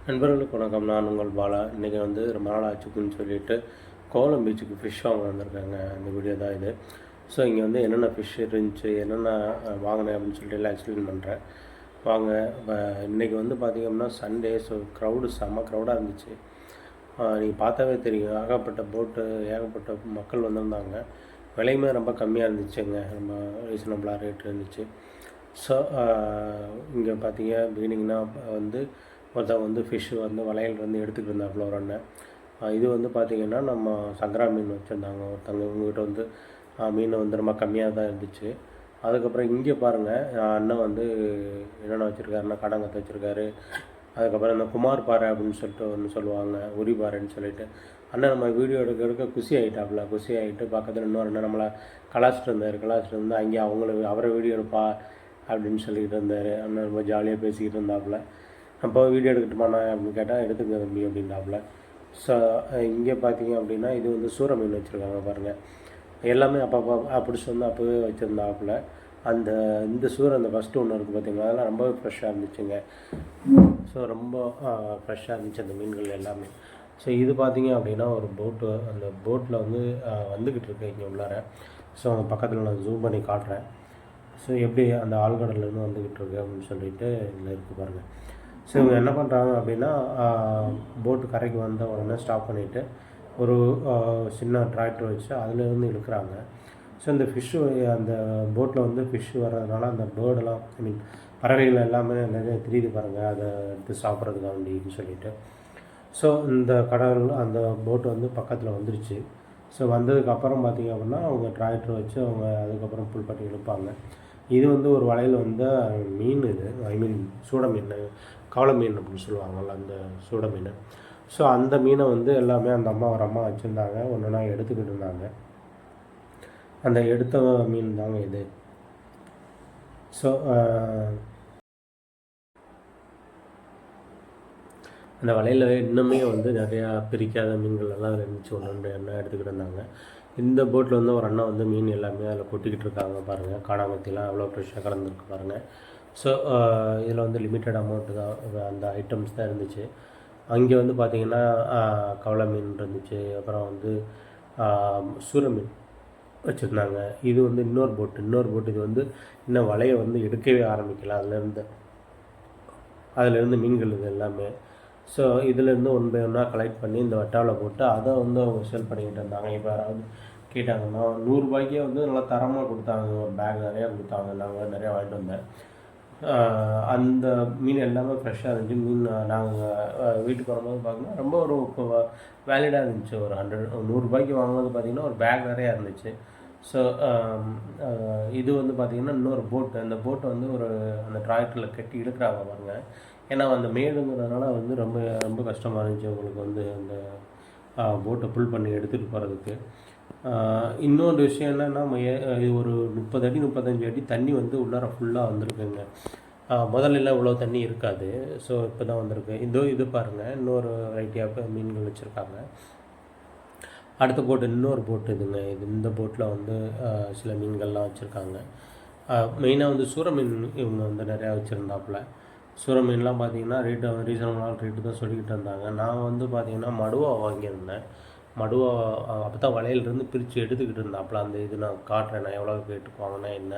நண்பர்களுக்கு வணக்கம். நான் உங்கள் பாலா. இன்றைக்கி வந்து ரொம்ப நாள் ஆச்சுக்குன்னு சொல்லிவிட்டு கோவளம் பீச்சுக்கு ஃபிஷ் வாங்க வந்திருக்காங்க. அந்த வீடியோ தான் இது. ஸோ இங்கே வந்து என்னென்ன ஃபிஷ் இருந்துச்சு, என்னென்ன வாங்கினேன் அப்படின்னு சொல்லிட்டு எல்லாம் எக்ஸ்பிளைன் பண்ணுறேன் வாங்க. இன்றைக்கி வந்து பார்த்திங்கன்னா சண்டே. ஸோ செம்ம க்ரௌடாக இருந்துச்சு. நீங்கள் பார்த்தாவே தெரியும், ஏகப்பட்ட மக்கள் வந்திருந்தாங்க. விலையுமே ரொம்ப கம்மியாக இருந்துச்சுங்க, ரொம்ப ரீசனபிளாக ரேட் இருந்துச்சு. ஸோ இங்கே பார்த்தீங்க பிகினிங்னா வந்து ஒருத்தவங்க வந்து ஃபிஷ்ஷு வந்து வளையல் வந்து எடுத்துகிட்டு இருந்தாப்புல ஒரு அண்ணன். இது வந்து பார்த்திங்கன்னா நம்ம சங்கரா மீன் வச்சுருந்தாங்க ஒருத்தவங்க. இவங்ககிட்ட வந்து மீன் வந்து ரொம்ப கம்மியாக தான் இருந்துச்சு. அதுக்கப்புறம் இங்கே பாருங்கள், அண்ணன் வந்து என்னென்ன வச்சுருக்காருன்னா கடங்கத்தை வச்சுருக்காரு. அதுக்கப்புறம் இந்த குமார் பாறை அப்படின்னு சொல்லிட்டு ஒன்று சொல்லுவாங்க, உரி பாறைன்னு சொல்லிட்டு. அண்ணன் நம்ம வீடியோ எடுக்க குஷி ஆகிட்டு பக்கத்தில் இன்னொரு அண்ணன் நம்மளை கலாச்சிட்டு இருந்து அங்கே அவரை வீடியோ எடுப்பா அப்படின்னு சொல்லிக்கிட்டு இருந்தார். அண்ணன் ரொம்ப ஜாலியாக பேசிக்கிட்டு இருந்தாப்புல. அப்போ வீடியோ எடுக்கட்டுமாண்ணா அப்படின்னு கேட்டால் எடுத்துக்க தம்பி அப்படின்னாப்புல. ஸோ இங்கே பார்த்தீங்க அப்படின்னா இது வந்து சூற மீன் வச்சுருக்காங்க பாருங்கள். எல்லாமே அப்பப்போ பிடிச்சி வந்து அப்போவே வச்சுருந்தாப்புல. இந்த அந்த ஃபஸ்ட்டு ஒன்று இருக்குது பார்த்திங்கன்னா, அதெல்லாம் ரொம்பவே ஃப்ரெஷ்ஷாக இருந்துச்சுங்க. ஸோ ரொம்ப ஃப்ரெஷ்ஷாக இருந்துச்சு அந்த மீன்கள் எல்லாமே. ஸோ இது பார்த்திங்க அப்படின்னா ஒரு போட்டு, அந்த போட்டில் வந்து வந்துக்கிட்டு இருக்கு இங்கே உள்ளார. ஸோ அந்த பக்கத்தில் நான் ஜூம் பண்ணி காட்டுறேன். ஸோ எப்படி அந்த ஆழ்கடல்லேருந்து வந்துக்கிட்டு இருக்கு அப்படின்னு சொல்லிட்டு இதில் இருக்குது பாருங்கள். ஸோ இவங்க என்ன பண்ணுறாங்க அப்படின்னா, போட்டு கரைக்கு வந்த உடனே ஸ்டாப் பண்ணிவிட்டு ஒரு சின்ன டிராக்டர் வச்சு அதுலேருந்து இழுக்கிறாங்க. ஸோ இந்த ஃபிஷ்ஷு அந்த போட்டில் வந்து ஃபிஷ்ஷு வர்றதுனால அந்த பேர்டெல்லாம் பறவைகள் எல்லாமே நிறைய தெரியுது பாருங்கள், அதை எடுத்து சாப்பிட்றதுக்காண்டின்னு சொல்லிட்டு. ஸோ இந்த அந்த போட்டு வந்து பக்கத்தில் வந்துருச்சு. ஸோ வந்ததுக்கப்புறம் பார்த்திங்க அப்படின்னா அவங்க டிராக்டர் வச்சு அவங்க அதுக்கப்புறம் புல் பண்ணி இழுப்பாங்க. இது வந்து ஒரு வலையில் வந்து மீன், இது சூட மீன், கவள மீன் அப்படின்னு சொல்லுவாங்கள்ல, அந்த சூட மீன். ஸோ அந்த மீனை வந்து எல்லாமே அந்த ஒரு அம்மா வச்சுருந்தாங்க, ஒன்றுனா எடுத்துக்கிட்டு இருந்தாங்க. அந்த எடுத்த மீன் தாங்க இது. ஸோ அந்த வலையில் இன்னுமே வந்து நிறையா பிரிக்காத மீன்கள் எல்லாம் இருந்துச்சு, ஒன்று என்ன எடுத்துக்கிட்டு இருந்தாங்க. இந்த போட்டில் வந்து ஒரு அண்ணா வந்து மீன் எல்லாமே அதில் கொட்டிக்கிட்டு இருக்காங்க பாருங்கள். காணாமத்திலாம் எவ்வளோ ஃப்ரெஷ்ஷாக கலந்துருக்கு பாருங்கள். ஸோ இதில் வந்து லிமிட்டட் அமௌண்ட்டு தான் அந்த ஐட்டம்ஸ் தான் இருந்துச்சு. அங்கே வந்து பார்த்திங்கன்னா கவள மீன் இருந்துச்சு, அப்புறம் வந்து சூர மீன் வச்சுருந்தாங்க. இது வந்து இன்னொரு போட்டு இது வந்து இன்னும் வலையை வந்து எடுக்கவே ஆரம்பிக்கல. அதிலேருந்து மீன்கள் இது எல்லாமே. ஸோ இதிலேருந்து ஒன் பை ஒன்னாக கலெக்ட் பண்ணி இந்த வட்டாவில் போட்டு அதை வந்து அவங்க சேல் பண்ணிக்கிட்டு இருந்தாங்க. இப்போ யாராவது கேட்டாங்கன்னா ₹100 வந்து நல்லா தரமாக கொடுத்தாங்க. ஒரு பேக் நிறையா கொடுத்தாங்க, நாங்கள் நிறையா வாங்கிட்டு வந்தேன். அந்த மீன் எல்லாமே ஃப்ரெஷ்ஷாக இருந்துச்சு. மீன் நாங்கள் வீட்டுக்கு வரும்போது பார்த்திங்கன்னா ரொம்ப ஒரு வேலிடாக இருந்துச்சு. ஒரு ₹100 வாங்கும்போது பார்த்திங்கன்னா ஒரு பேக் நிறையா இருந்துச்சு. ஸோ இது வந்து பார்த்திங்கன்னா இன்னொரு போட்டு, அந்த போட்டை வந்து அந்த டிராக்டரில் கட்டி இழுக்கிறாங்க பாருங்கள். ஏன்னா அந்த மேடுங்கிறதுனால வந்து ரொம்ப ரொம்ப கஷ்டமாக இருந்துச்சு உங்களுக்கு வந்து அந்த போட்டை புல் பண்ணி எடுத்துகிட்டு போகிறதுக்கு. இன்னொரு விஷயம் என்னென்னா, இது ஒரு 30 அடி 35 அடி தண்ணி வந்து உள்ளார ஃபுல்லாக வந்திருக்குங்க. முதல்லலாம் இவ்வளோ தண்ணி இருக்காது. ஸோ இப்போ தான் வந்திருக்கு. இது பாருங்கள், இன்னொரு வெரைட்டியாக மீன்கள் வச்சுருக்காங்க. அடுத்த போட்டு இன்னொரு போட்டு இதுங்க. இந்த போட்டில் வந்து சில மீன்கள்லாம் வச்சுருக்காங்க. மெயினாக வந்து சூற மீன் இவங்க வந்து நிறையா வச்சுருந்தாப்புல. சூற மீன்லாம் பார்த்திங்கன்னா ரீசனபிளான ரேட்டு தான் சொல்லிக்கிட்டு இருந்தாங்க. நான் வந்து பார்த்திங்கன்னா மடுவா வாங்கியிருந்தேன். மடுவா அப்போ தான் வலையிலேருந்து பிரித்து எடுத்துக்கிட்டு இருந்தாப்புல. அந்த இது நான் காட்டுறேன், நான் எவ்வளோ ரேட்டுக்கு வாங்கினேன் என்ன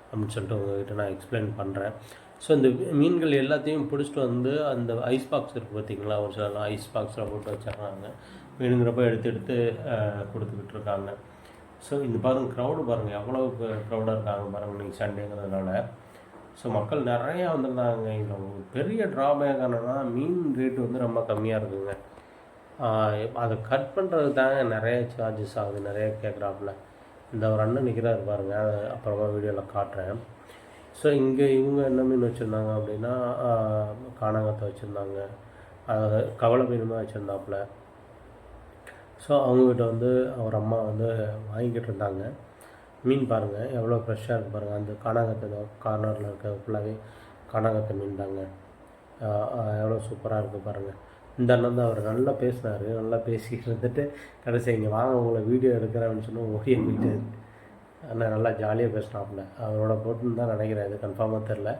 அப்படின்னு சொல்லிட்டு உங்கள்கிட்ட நான் எக்ஸ்பிளைன் பண்ணுறேன். ஸோ இந்த மீன்கள் எல்லாத்தையும் பிடிச்சிட்டு வந்து அந்த ஐஸ் பாக்ஸ் இருக்குது பார்த்திங்களா, ஒரு சில ஐஸ் பாக்ஸில் போட்டு வச்சிடுறாங்க. வேணுங்கிறப்ப எடுத்து கொடுத்துக்கிட்டு இருக்காங்க. ஸோ இந்த பாருங்கள், க்ரௌடு பாருங்கள் எவ்வளோ க்ரௌடாக இருக்காங்க பாருங்கள் இன்றைக்கி சண்டேங்கிறதுனால. ஸோ மக்கள் நிறையா வந்திருந்தாங்க. இதில் பெரிய ட்ராபேக் என்னன்னா, மீன் ரேட்டு வந்து ரொம்ப கம்மியாக இருக்குதுங்க. அதை கட் பண்ணுறது தாங்க நிறைய சார்ஜஸ் ஆகுது, நிறைய கேட்குறாப்புல. இந்த ஒரு அண்ணன் நிற்கிறாரு பாருங்க, அதை அப்புறமா வீடியோவில் காட்டுறேன். ஸோ இங்கே இவங்க என்ன மீன் வச்சுருந்தாங்க அப்படின்னா, காணாங்கத்தை வச்சுருந்தாங்க, கவள மீனுமே வச்சுருந்தாப்புல. ஸோ அவங்கக்கிட்ட வந்து ஒரு அம்மா வந்து வாங்கிக்கிட்டு இருந்தாங்க. மீன் பாருங்கள் எவ்வளோ ஃப்ரெஷ்ஷாக இருக்குது பாருங்கள். அந்த காணாங்கத்தை கார்னரில் இருக்க ஃபுல்லாகவே காணாங்கத்தை மீன் தாங்க. எவ்வளோ சூப்பராக இருக்குது பாருங்கள். இந்த அண்ணன் தான் அவர் நல்லா பேசினார். நல்லா பேசிகிட்டு இருந்துட்டு கடைசி இங்கே வாங்க உங்களை வீடியோ எடுக்கிறேன்னு சொன்னால் ஓடியே போயிட்டாரு. ஆனால் நல்லா ஜாலியாக பேசினாப்புல. அவரோட போட்டுன்னு தான் நினைக்கிறேன், இது கன்ஃபார்மாக தெரில.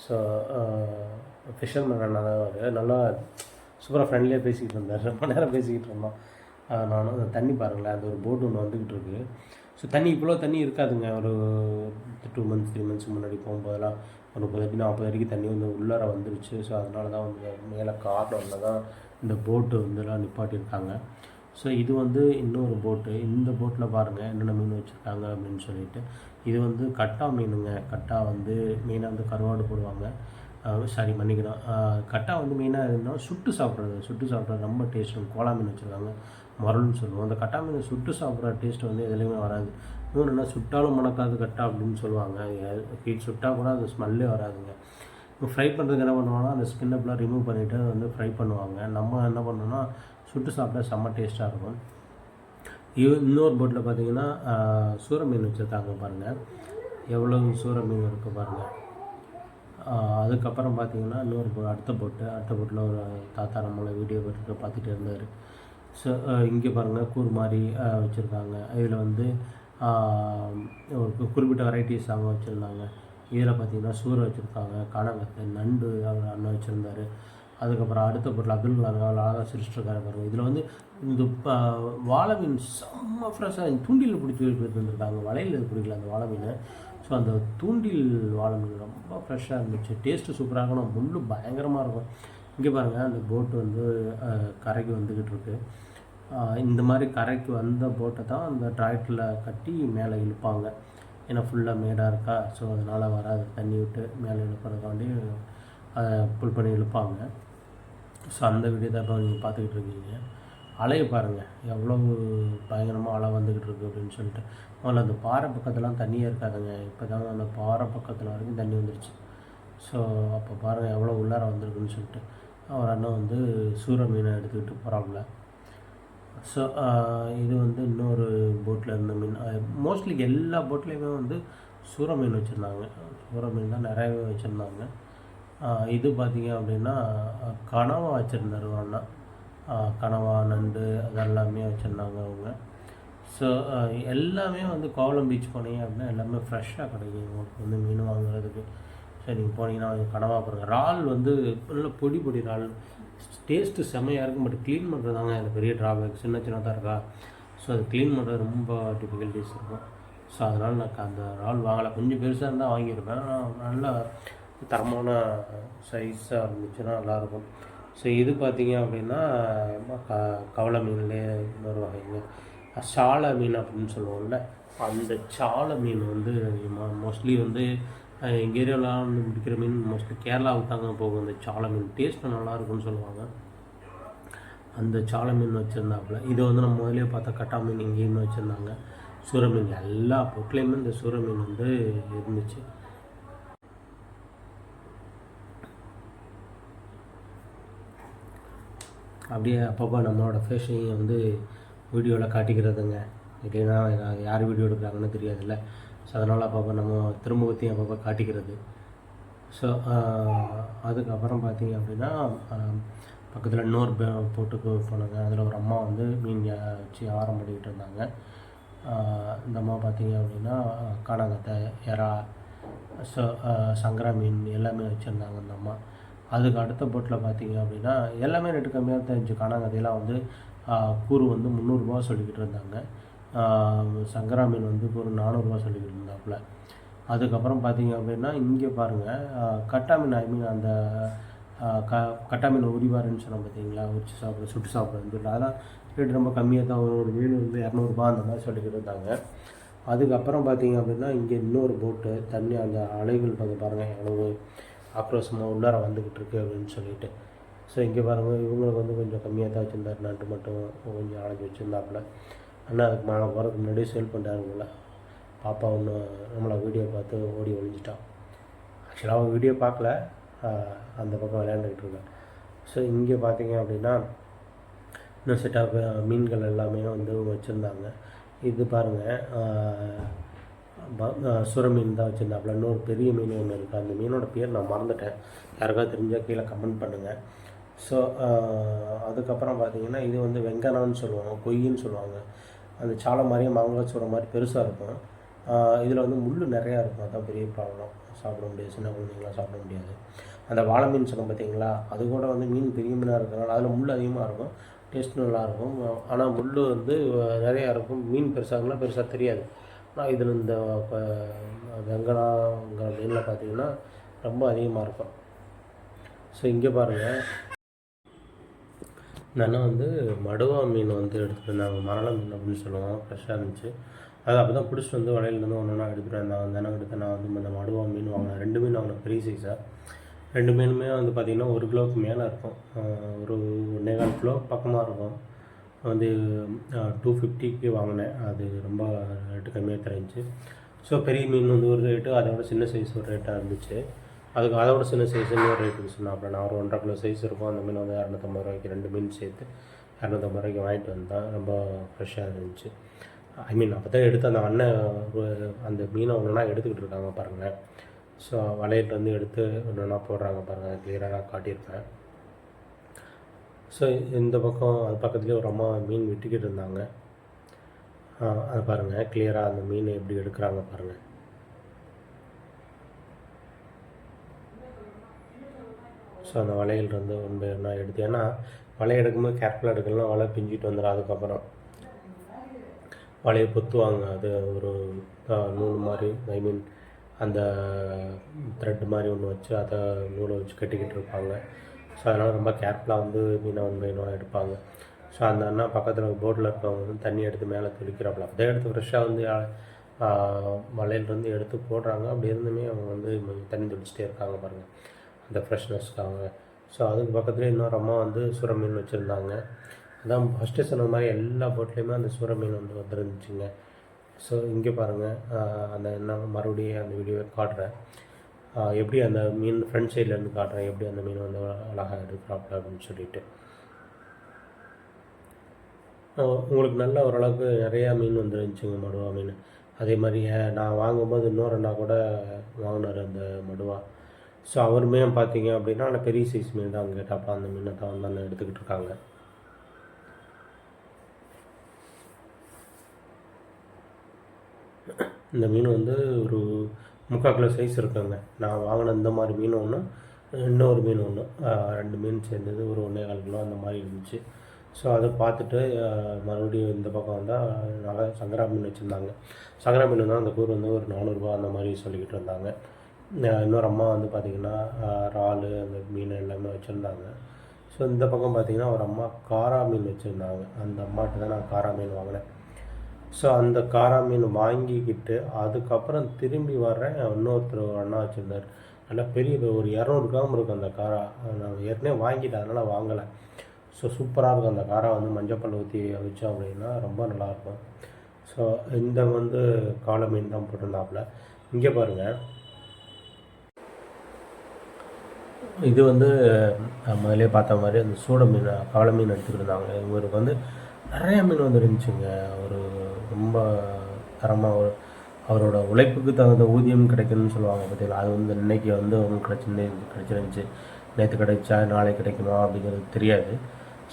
ஸோ ஃபிஷர்மேன் அண்ணா தான் அவர். நல்லா சூப்பராக ஃப்ரெண்ட்லியாக பேசிக்கிட்டு இருந்தார். ரொம்ப நேரம் பேசிக்கிட்டு இருந்தோம். நானும் அந்த தண்ணி பாருங்களேன், அது ஒரு போட்டு ஒன்று வந்துக்கிட்டு இருக்குது. ஸோ தண்ணி இவ்வளோ தண்ணி இருக்காதுங்க. ஒரு 2 months 3 months முன்னாடி போகும்போதெல்லாம் ஒரு 30 அடி 40 அடிக்கு தண்ணி வந்து உள்ளார வந்துருச்சு. ஸோ அதனால தான் வந்து மேலே கார்னரில் தான் இந்த போட்டு வந்துலாம் நிப்பாட்டியிருக்காங்க. ஸோ இது வந்து இன்னொரு போட்டு. இந்த போட்டில் பாருங்கள் என்னென்ன மீன் வச்சுருக்காங்க அப்படின்னு சொல்லிட்டு. இது வந்து கட்டா மீனுங்க. கட்டா வந்து மெயினாக வந்து கருவாடு போடுவாங்க. சாரி மன்னிக்கணும், கட்டா வந்து மெயினாக இருந்தால் சுட்டு சாப்பிட்றது ரொம்ப டேஸ்ட்டு. கோலா மீன் வச்சுருக்காங்க, முரல்னு சொல்லுவோம். அந்த கட்டா மீன் சுட்டு சாப்பிட்ற டேஸ்ட்டு வந்து எதுலேயுமே வராது. இன்னொன்று என்ன, சுட்டாலும் மணக்காது கட்டா அப்படின்னு சொல்லுவாங்க. ஹீட் சுட்டால் கூட அந்த ஸ்மெல்லே வராதுங்க. ஃப்ரை பண்ணுறதுக்கு என்ன பண்ணுவாங்கன்னா அந்த ஸ்கின்னப்லாம் ரிமூவ் பண்ணிவிட்டு வந்து ஃப்ரை பண்ணுவாங்க. நம்ம என்ன பண்ணோன்னா சுட்டு சாப்பிட செம்ம டேஸ்ட்டாக இருக்கும். இன்னொரு போட்டில் பார்த்தீங்கன்னா சூர மீன் வச்சுருக்காங்க பாருங்கள். எவ்வளோ சூர மீன் இருக்குது பாருங்கள். அதுக்கப்புறம் பார்த்தீங்கன்னா இன்னொரு அடுத்த போட்டில் ஒரு தாத்தா நம்மளை வீடியோ பார்த்துட்டு இருந்தார். ஸோ இங்கே பாருங்கள் கூறு மாதிரி வச்சுருக்காங்க. இதில் வந்து ஒரு குறிப்பிட்ட வெரைட்டிஸ் அவங்க வச்சுருந்தாங்க. இதில் பார்த்திங்கன்னா சூரை வச்சுருக்காங்க, காணாங்கத்தை, நண்டு அவர் அண்ணன் வச்சுருந்தார். அதுக்கப்புறம் அடுத்த போட்டில் அப்துல் கலாம் அழகாக சிரிச்சிட்ருக்காரு பாருங்கள். இதில் வந்து இந்த வாழை மீன் செம்ம ஃப்ரெஷ்ஷாக தூண்டில் பிடிச்சி வந்துருக்காங்க. வலையில் பிடிக்கல அந்த வாழை மீன். ஸோ அந்த தூண்டில் வாழை மீன் ரொம்ப ஃப்ரெஷ்ஷாக இருந்துச்சு. டேஸ்ட்டு சூப்பராக இருக்கணும், முள் பயங்கரமாக இருக்கும். இங்கே பாருங்கள் அந்த போட்டு வந்து கரைக்கு வந்துக்கிட்டு இருக்குது. இந்த மாதிரி கரைக்கு வந்த போட்டை தான் அந்த ட்ராக்டரில் கட்டி மேலே இழுப்பாங்க. ஏன்னா ஃபுல்லாக மேடாக இருக்கா, ஸோ அதனால் வராது, தண்ணி விட்டு மேலே இழுப்புறதுக்காண்டி அதை புல் பண்ணி இழுப்பாங்க. ஸோ அந்த வீடியோ தான் இப்போ நீங்கள் பார்த்துக்கிட்டு இருக்கீங்க. அலையை பாருங்கள் எவ்வளோ பயங்கரமாக அலை வந்துக்கிட்டு இருக்குது அப்படின்னு சொல்லிட்டு. முதல்ல அந்த பாறை பக்கத்துலாம் தண்ணியே இருக்காதுங்க. இப்போ தான் அந்த பாறை பக்கத்தில் வரைக்கும் தண்ணி வந்துருச்சு. ஸோ அப்போ பாருங்கள் எவ்வளோ உள்ளார வந்திருக்குன்னு சொல்லிட்டு. அவர் அண்ணன் வந்து சூர மீனை எடுத்துக்கிட்டு போகிறாப்புல. ஸோ இது வந்து இன்னொரு போட்டில் இருந்த மீன். மோஸ்ட்லி எல்லா போட்லேயுமே வந்து சூர மீன் வச்சுருந்தாங்க. சூர மீன் தான் நிறையவே வச்சுருந்தாங்க. இது பார்த்திங்க அப்படின்னா கனவா வச்சுருந்தார் ஒரு அண்ணா. கனவா, நண்டு அதெல்லாமே வச்சுருந்தாங்க அவங்க. ஸோ எல்லாமே வந்து கோவளம் பீச் போனீங்க அப்படின்னா எல்லாமே ஃப்ரெஷ்ஷாக கிடைக்கும் உங்களுக்கு வந்து மீன் வாங்குறதுக்கு. சரி நீங்கள் போனீங்கன்னா கனவா பாருங்கள். இறால் வந்து நல்ல பொடி இறால், டேஸ்ட்டு செம்மையாக இருக்கும். பட் க்ளீன் பண்ணுறது தாங்க அது பெரிய ட்ராபேக். சின்னதாக இருக்கா, ஸோ அது க்ளீன் பண்ணுறது ரொம்ப டிஃபிகல்ட்டிஸ் இருக்கும். ஸோ அதனால் நான் அந்த இறால் வாங்கலை. கொஞ்சம் பெருசாக இருந்தால் வாங்கியிருப்பேன். ஆனால் நல்ல தரமான சைஸாக இருந்துச்சுன்னா நல்லாயிருக்கும். ஸோ இது பார்த்திங்க அப்படின்னா கவளை மீன்லேயே இன்னொரு வகைங்க, சாலை மீன் அப்படின்னு சொல்லுவோம்ல, அந்த சாலை மீன் வந்து மோஸ்ட்லி வந்து எங்கள் ஏரியாவில் வந்து பிடிக்கிற மீன் மோஸ்ட்லி கேரளாவுக்கு தாங்க போகும். அந்த சாலை மீன் டேஸ்ட்டு நல்லாயிருக்குன்னு சொல்லுவாங்க. அந்த சாலை மீன் வச்சுருந்தாப்புல. இது வந்து நம்ம முதலே பார்த்தா கட்டா மீன் இங்கேயுமே வச்சுருந்தாங்க. சூர மீன் எல்லா பொருட்லேயுமே இந்த சூர மீன் வந்து இருந்துச்சு. அப்படியே அப்பப்போ நம்மளோட ஃபேஷனையும் வந்து வீடியோவில் காட்டிக்கிறதுங்க. இல்லைன்னா யார் வீடியோ எடுக்கிறாங்கன்னு தெரியாதுல்ல. ஸோ அதனால் அப்பப்போ நம்ம திருமுகத்தையும் அப்பப்போ காட்டிக்கிறது. ஸோ அதுக்கப்புறம் பார்த்திங்க அப்படின்னா பக்கத்தில் இன்னொரு போட்டுக்கு போனாங்க. அதில் ஒரு அம்மா வந்து மீன் வச்சு வியாபாரம் பண்ணிக்கிட்டு இருந்தாங்க. இந்த அம்மா பார்த்திங்க அப்படின்னா காணாங்கத்தை, எறா, ஸோ சங்கரா மீன் எல்லாமே வச்சுருந்தாங்க அந்த அம்மா. அதுக்கு அடுத்த போட்டில் பார்த்திங்க அப்படின்னா எல்லாமே ரேட்டு கம்மியாக தான் இருந்துச்சு. காணாங்கத்தையெல்லாம் வந்து கூறு வந்து 300 ரூபா சொல்லிக்கிட்டு இருந்தாங்க. சங்கரா மீன் வந்து ஒரு 400 ரூபா சொல்லிக்கிட்டு இருந்தாப்புல. அதுக்கப்புறம் பார்த்திங்க அப்படின்னா இங்கே பாருங்கள் கட்டா மீன், ஐ மீன் அந்த கட்டா மீன் உரிவாருன்னு சொன்னோம் பார்த்தீங்களா, உரிச்சு சாப்பிட்ற சுட்டு சாப்பிட்றதுன்னு சொல்லி, அதெல்லாம் ரேட்டு ரொம்ப கம்மியாக தான். ஒரு மீன் வந்து 200 ரூபா அந்த மாதிரி சொல்லிக்கிட்டு இருந்தாங்க. அதுக்கப்புறம் பார்த்திங்க அப்படின்னா இங்கே இன்னொரு போட்டு தண்ணி, அந்த அலைகள் பாருங்கள் எவ்வளவு ஆக்ரோஷமாக உள்ளார வந்துக்கிட்டு இருக்குது அப்படின்னு சொல்லிட்டு. ஸோ இங்கே பாருங்கள் இவங்களுக்கு வந்து கொஞ்சம் கம்மியாக தான் வச்சுருந்தார். நண்டு மட்டும் கொஞ்சம் அழைச்சி வச்சுருந்தாப்புல. ஆனால் அதுக்கு மேலே போகிறதுக்கு முன்னாடியே சேல் பண்ணிட்டாருங்கள. பாப்பா ஒன்று நம்மளை வீடியோ பார்த்து ஓடி ஒழிஞ்சிட்டான். ஆக்சுவலாக அவன் வீடியோ பார்க்கல, அந்த பக்கம் விளையாண்டுக்கிட்டு இருக்கேன். ஸோ இங்கே பார்த்தீங்க அப்படின்னா இன்னும் செட்டாக மீன்கள் எல்லாமே வந்து வச்சுருந்தாங்க. இது பாருங்கள் சுர மீன் தான் வச்சுருந்தாப்புல. இன்னொரு பெரிய மீன் ஒன்று இருக்குது. அந்த மீனோட பேர் நான் மறந்துட்டேன். யாருக்காவது தெரிஞ்சால் கீழே கமெண்ட் பண்ணுங்கள். ஸோ அதுக்கப்புறம் பார்த்திங்கன்னா இது வந்து வெங்கனான்னு சொல்லுவாங்க, கொய்யின்னு சொல்லுவாங்க. அந்த சாலை மாதிரியே மாங்காய் சூற மாதிரி பெருசாக இருக்கும். இதில் வந்து முள் நிறையா இருக்கும். அதான் பெரிய ப்ராப்ளம். சாப்பிட முடியாது, சின்ன குழந்தைங்களாம் சாப்பிட முடியாது. அந்த வாழை மீன் சொன்னோம் பார்த்தீங்களா, அது கூட வந்து மீன் பெரிய மீனாக இருக்கிறனால அதில் முள் அதிகமாக இருக்கும். டேஸ்ட் நல்லாயிருக்கும். ஆனால் முள் வந்து நிறையா இருக்கும். மீன் பெருசாகலாம் பெருசாக தெரியாது. ஆனால் இதில் இந்த வெங்கனாங்கிற மீனில் பார்த்திங்கன்னா ரொம்ப அதிகமாக இருக்கும். ஸோ இங்கே பாருங்கள், இந்த அண்ணன் வந்து மடுவா மீன் வந்து எடுத்துகிட்டு இருந்தாங்க. மரள மீன் அப்படின்னு சொல்லுவோம். ஃப்ரெஷ்ஷாக இருந்துச்சு. அது அப்போ தான் பிடிச்சிட்டு வந்து வலையிலேருந்து ஒன்று ஒன்றா எடுத்துகிட்டு வந்தாங்க. அந்த அண்ணன் எடுத்து நான் வந்து இந்த மடுவா மீன் வாங்கினேன். 2 மீன் வாங்கினேன், பெரிய சைஸாக. 2 மீனுமே வந்து பார்த்திங்கன்னா 1 கிலோவுக்கு மேலே இருக்கும். ஒரு 1.25 கிலோ பக்கமாக இருக்கும். வந்து 250க்கு வாங்கினேன். அது ரொம்ப ரேட்டு கம்மியாக தெரிஞ்சிச்சு. ஸோ பெரிய மீன் வந்து ஒரு ரேட்டு, அதோட சின்ன சைஸ் ஒரு ரேட்டாக இருந்துச்சு. அதுக்கு அதோட சின்ன சைஸ் இன்னொரு ரேட்டுன்னு சொன்னாப்புல. நான் ஒரு 1.5 கிலோ சைஸ் இருக்கும். அந்த மீன் வந்து 250 ரூபாய்க்கு 2 மீன் சேர்த்து 250 ரூபாய்க்கு வாங்கிட்டு வந்தேன். ரொம்ப ஃப்ரெஷ்ஷாக இருந்துச்சு. ஐ மீன் அப்போ தான் எடுத்து அந்த அண்ணன் அந்த மீனை ஒன்றுனா எடுத்துக்கிட்டு இருக்காங்க பாருங்கள். ஸோ வலையிலேருந்து எடுத்து ஒன்றுனா போடுறாங்க பாருங்கள். கிளியராக நான் காட்டியிருப்பேன். ஸோ இந்த பக்கம் அது பக்கத்துலேயே ஒரு அம்மா மீன் வெட்டிக்கிட்டு இருந்தாங்க. அது பாருங்கள், கிளியராக அந்த மீனை எப்படி எடுக்கிறாங்க பாருங்கள். ஸோ அந்த வலையிலிருந்து ஒன்று நான் எடுத்து, ஏன்னா வலையை எடுக்கும்போது கேர்ஃபுல்லாக எடுக்கலாம், வலை பிஞ்சிட்டு வந்துடும். அதுக்கப்புறம் வலையை பொத்துவாங்க. அது ஒரு நூல் மாதிரி, ஐ மீன் அந்த த்ரெட் மாதிரி ஒன்று வச்சு அதை நூலை வச்சு கட்டிக்கிட்டு இருப்பாங்க. ஸோ அதனால் ரொம்ப கேர்ஃபுல்லாக வந்து மீனை ஒன்று எடுப்பாங்க. ஸோ அந்த அண்ணா பக்கத்தில் போட்டில் இருக்கவங்க வந்து தண்ணி எடுத்து மேலே தெளிக்கிறாப்புல. அதே எடுத்து ஃப்ரெஷ்ஷாக வந்து வலையிலேருந்து எடுத்து போடுறாங்க. அப்படி இருந்துமே அவங்க வந்து தண்ணி தெளிச்சிட்டே இருக்காங்க பாருங்கள், அந்த ஃப்ரெஷ்னஸ்க்காக. ஸோ அதுக்கு பக்கத்துலேயே இன்னொரு அம்மா வந்து சுற மீன் வச்சுருந்தாங்க. அதான் ஃபஸ்ட்டு சொன்ன மாதிரி எல்லா போட்லேயுமே அந்த சுற மீன் வந்து வந்துருந்துச்சுங்க. ஸோ இங்கே பாருங்கள், அந்த என்ன மறுபடியும் அந்த வீடியோவை காட்டுறேன். எப்படி அந்த மீன் ஃப்ரண்ட் சைட்லேருந்து காட்டுறேன், எப்படி அந்த மீன் வந்து அழகாக எடுக்கிறாப்புல அப்படின்னு சொல்லிட்டு. உங்களுக்கு நல்ல ஓரளவுக்கு நிறையா மீன் வந்துருந்துச்சுங்க, மடுவா மீன். அதே மாதிரி நான் வாங்கும்போது இன்னொரு அண்ணா கூட வாங்கினார் அந்த மடுவா. ஸோ அவருமே பார்த்தீங்க அப்படின்னா அந்த பெரிய சைஸ் மீன் தான் அவங்க கேட்டாப்பா. அந்த மீனை தான் வந்து எடுத்துக்கிட்டு இருக்காங்க. இந்த மீன் வந்து ஒரு 3/4 கிலோ சைஸ் இருக்குங்க. நான் வாங்கின இந்த மாதிரி மீன் ஒன்று, இன்னொரு மீன் ஒன்று, 2 மீன் சேர்ந்தது ஒரு 1.25 கிலோ அந்த மாதிரி இருந்துச்சு. ஸோ அதை பார்த்துட்டு மறுபடியும் இந்த பக்கம் வந்தால் நல்லா சங்கரா மீன் வச்சுருந்தாங்க. சங்கரா மீன் தான் அந்த கூறு வந்து ஒரு 400 ரூபா அந்த மாதிரி சொல்லிக்கிட்டு இருந்தாங்க. இன்னொரு அம்மா வந்து பார்த்திங்கன்னா இறால் அந்த மீன் எல்லாமே வச்சுருந்தாங்க. ஸோ இந்த பக்கம் பார்த்திங்கன்னா ஒரு அம்மா காரா மீன் வச்சுருந்தாங்க. அந்த அம்மாட்ட தான் நான் காரா மீன் வாங்கினேன். ஸோ அந்த காரா மீன் வாங்கிக்கிட்டு அதுக்கப்புறம் திரும்பி வர்றேன். இன்னொருத்தர் அண்ணா வச்சுருந்தார். நல்லா பெரிய ஒரு 200 கிராம் இருக்கும் அந்த காரா. நான் ஏற்கனவே வாங்கிட்டேன், அதனால் வாங்கலை. ஸோ சூப்பராக இருக்கும் அந்த காரா. வந்து மஞ்சள் ஊற்றி வச்சோம் அப்படின்னா ரொம்ப நல்லாயிருக்கும். ஸோ இந்த வந்து காளை மீன் தான் போட்டிருந்தாப்புல. இங்கே பாருங்கள், இது வந்து முதலே பார்த்த மாதிரி அந்த சூட மீன், காளை மீன் எடுத்துக்கிட்டு இருந்தாங்க. இவருக்கு வந்து நிறைய மீன் வந்து இருந்துச்சுங்க. ஒரு ரொம்ப தரமாக அவரோட உழைப்புக்கு தகுந்த ஊதியம் கிடைக்கணும்னு சொல்லுவாங்க பார்த்தீங்களா. அது வந்து இன்றைக்கி வந்து அவங்களுக்கு கிடச்சிருந்துச்சு. நேற்று கிடைச்சா நாளைக்கு கிடைக்குமா அப்படிங்கிறது தெரியாது.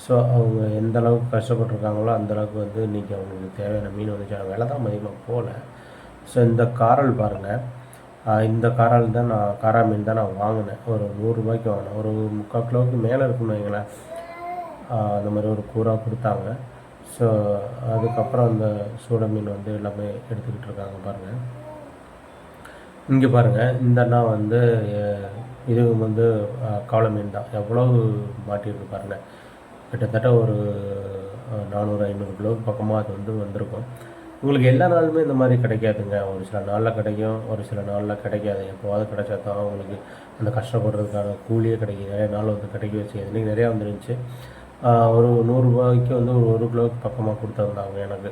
ஸோ அவங்க எந்த அளவுக்கு கஷ்டப்பட்டுருக்காங்களோ அந்தளவுக்கு வந்து இன்றைக்கி அவங்களுக்கு தேவையான மீன் வந்துச்சு. விலை தான் அதிகமாக போகல. ஸோ இந்த காரல் பாருங்கள், இந்த காரால் தான் நான் காரா மீன் தான் நான் வாங்கினேன். ஒரு 100 ரூபாய்க்கு வாங்கினேன். ஒரு 3/4 கிலோவுக்கு மேலே இருக்குன்னு வைங்களேன். அந்த மாதிரி ஒரு கூறாக கொடுத்தாங்க. ஸோ அதுக்கப்புறம் அந்த சூட மீன் வந்து எல்லாமே எடுத்துக்கிட்டு இருக்காங்க பாருங்கள். இங்கே பாருங்கள், இந்த அண்ணா வந்து இது வந்து காளை மீன் தான். எவ்வளோ மாட்டியிருக்கு பாருங்கள். கிட்டத்தட்ட ஒரு 400-500 கிலோவுக்கு பக்கமாக அது வந்து வந்திருக்கும். உங்களுக்கு எல்லா நாளுமே இந்த மாதிரி கிடைக்காதுங்க. ஒரு சில நாளில் கிடைக்கும், ஒரு சில நாளில் கிடைக்காது. எப்போவாது கிடைச்சா தான் உங்களுக்கு அந்த கஷ்டப்படுறதுக்கான கூலியே கிடைக்கும். நிறைய நாள் வந்து கிடைக்க வச்சு இன்றைக்கி நிறையா வந்துருந்துச்சு. ஒரு 100 ரூபாய்க்கு வந்து ஒரு 1 கிலோவுக்கு பக்கமாக கொடுத்துருந்தாங்க எனக்கு.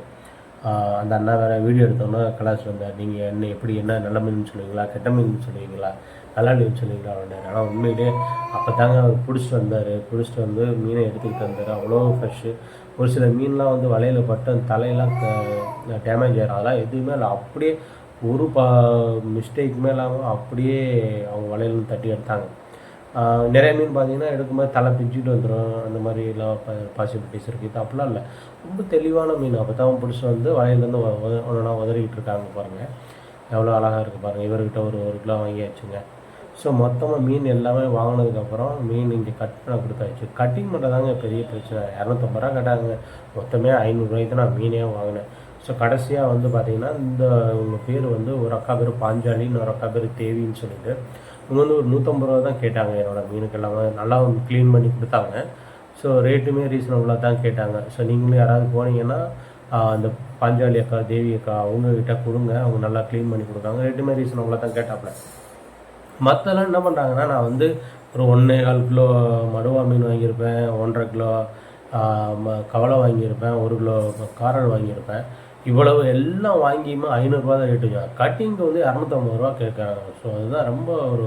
அந்த அண்ணா வேறு வீடியோ எடுத்தோன்னா கிளாஸில் வந்தார். நீங்கள் என்ன நல்ல மீன் சொல்லுவீங்களா, கெட்ட மீன் சொல்லுவீங்களா, நல்லா மீன் சொல்லுவீங்களா அப்படின்னாரு. ஆனால் உண்மையிலே அப்போ தாங்க அவர் பிடிச்சிட்டு வந்து மீனை எடுத்துக்கிட்டு வந்தார். அவ்வளோ ஃப்ரெஷ்ஷு. ஒரு சில மீன்லாம் வந்து வலையில் பட்டு அந்த தலையெல்லாம் டேமேஜ் ஆகிடும். அதெல்லாம் எதுவுமே இல்லை, அப்படியே ஒரு மிஸ்டேக்குமே இல்லாமல் அப்படியே அவங்க வலையிலேருந்து தட்டி எடுத்தாங்க. நிறைய மீன் பார்த்தீங்கன்னா எடுக்கும்போது தலை பிச்சுட்டு வந்துடும், அந்த மாதிரிலாம் பாசிபிலிட்டிஸ் இருக்குது. இது அப்படிலாம் இல்லை, ரொம்ப தெளிவான மீன். அப்போ தான் பிடிச்சி வந்து வலையிலேருந்து ஒன்றா உதறிக்கிட்டு இருக்காங்க பாருங்கள், எவ்வளோ அழகாக இருக்குது பாருங்கள். இவர்கிட்ட ஒரு 1 கிலோ வாங்கியாச்சுங்க. ஸோ மொத்தமாக மீன் எல்லாமே வாங்கினதுக்கப்புறம் மீன் இங்கே கட் பண்ண கொடுத்தாச்சு. கட்டிங் மட்டும் தாங்க பெரிய பிரச்சனை. 250 ரூபா கேட்டாங்க, மொத்தமே 500 ரூபாய்க்கு தான் நான் மீனே வாங்கினேன். ஸோ கடைசியாக வந்து பார்த்திங்கன்னா இவங்க பேர் வந்து ஒரு அக்கா பேர் பாஞ்சாலி, இன்னொரு அக்கா பேர் தேவின்னு சொல்லிட்டு இவங்க வந்து ஒரு 150 ரூபா தான் கேட்டாங்க. என்னோடய மீனுக்கு எல்லாமே நல்லா வந்து க்ளீன் பண்ணி கொடுத்தாங்க. ஸோ ரேட்டுமே ரீசனபுளாக தான் கேட்டாங்க. ஸோ நீங்களும் யாராவது போனீங்கன்னா அந்த பாஞ்சாலி அக்கா, தேவி அக்கா அவங்கக்கிட்ட கொடுங்க, அவங்க நல்லா க்ளீன் பண்ணி கொடுத்தாங்க. ரேட்டுமே ரீசனபுளாக தான் கேட்டாப்புல. மற்றெல்லாம் என்ன பண்ணுறாங்கன்னா, நான் வந்து ஒரு 1.25 கிலோ மடுவா மீன் வாங்கியிருப்பேன், 1.5 கிலோ கவலை வாங்கியிருப்பேன், 1 கிலோ காரல் வாங்கியிருப்பேன். இவ்வளவு எல்லாம் வாங்கியுமே 500 ரூபா தான் ரேட்டுங்க. கட்டிங்க்கு வந்து 250 ரூபா கேட்குறாங்க. ஸோ அதுதான் ரொம்ப ஒரு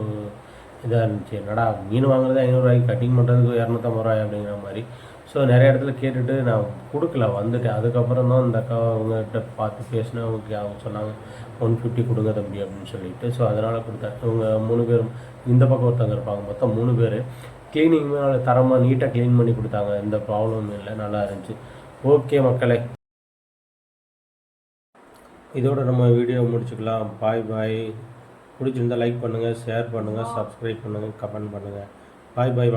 இதாக இருந்துச்சு. என்னடா மீன் வாங்குறது 500 ரூபாய்க்கு, கட்டிங் பண்ணுறதுக்கு 250 ரூபாய் அப்படிங்கிற மாதிரி. ஸோ நிறைய இடத்துல கேட்டுட்டு நான் கொடுக்கல, வந்துட்டேன். அதுக்கப்புறம் தான் இந்த அக்கா அவங்ககிட்ட பார்த்து பேசினேன். அவங்க சொன்னாங்க 150 கொடுங்க தம்பி அப்படின்னு சொல்லிட்டு. ஸோ அதனால் கொடுத்தேன். இவங்க 3 பேரும், இந்த பக்கம் ஒருத்தவங்க இருப்பாங்க, மொத்தம் 3 பேர். க்ளீனிங்குமே தரமாக நீட்டாக க்ளீன் பண்ணி கொடுத்தாங்க, எந்த ப்ராப்ளமும் இல்லை, நல்லா இருந்துச்சு. ஓகே மக்களே, இதோட நம்ம வீடியோ முடிச்சுக்கலாம். பாய் பாய். பிடிச்சிருந்தால் லைக் பண்ணுங்கள், ஷேர் பண்ணுங்கள், சப்ஸ்கிரைப் பண்ணுங்கள், கமெண்ட் பண்ணுங்கள். பாய் பாய்.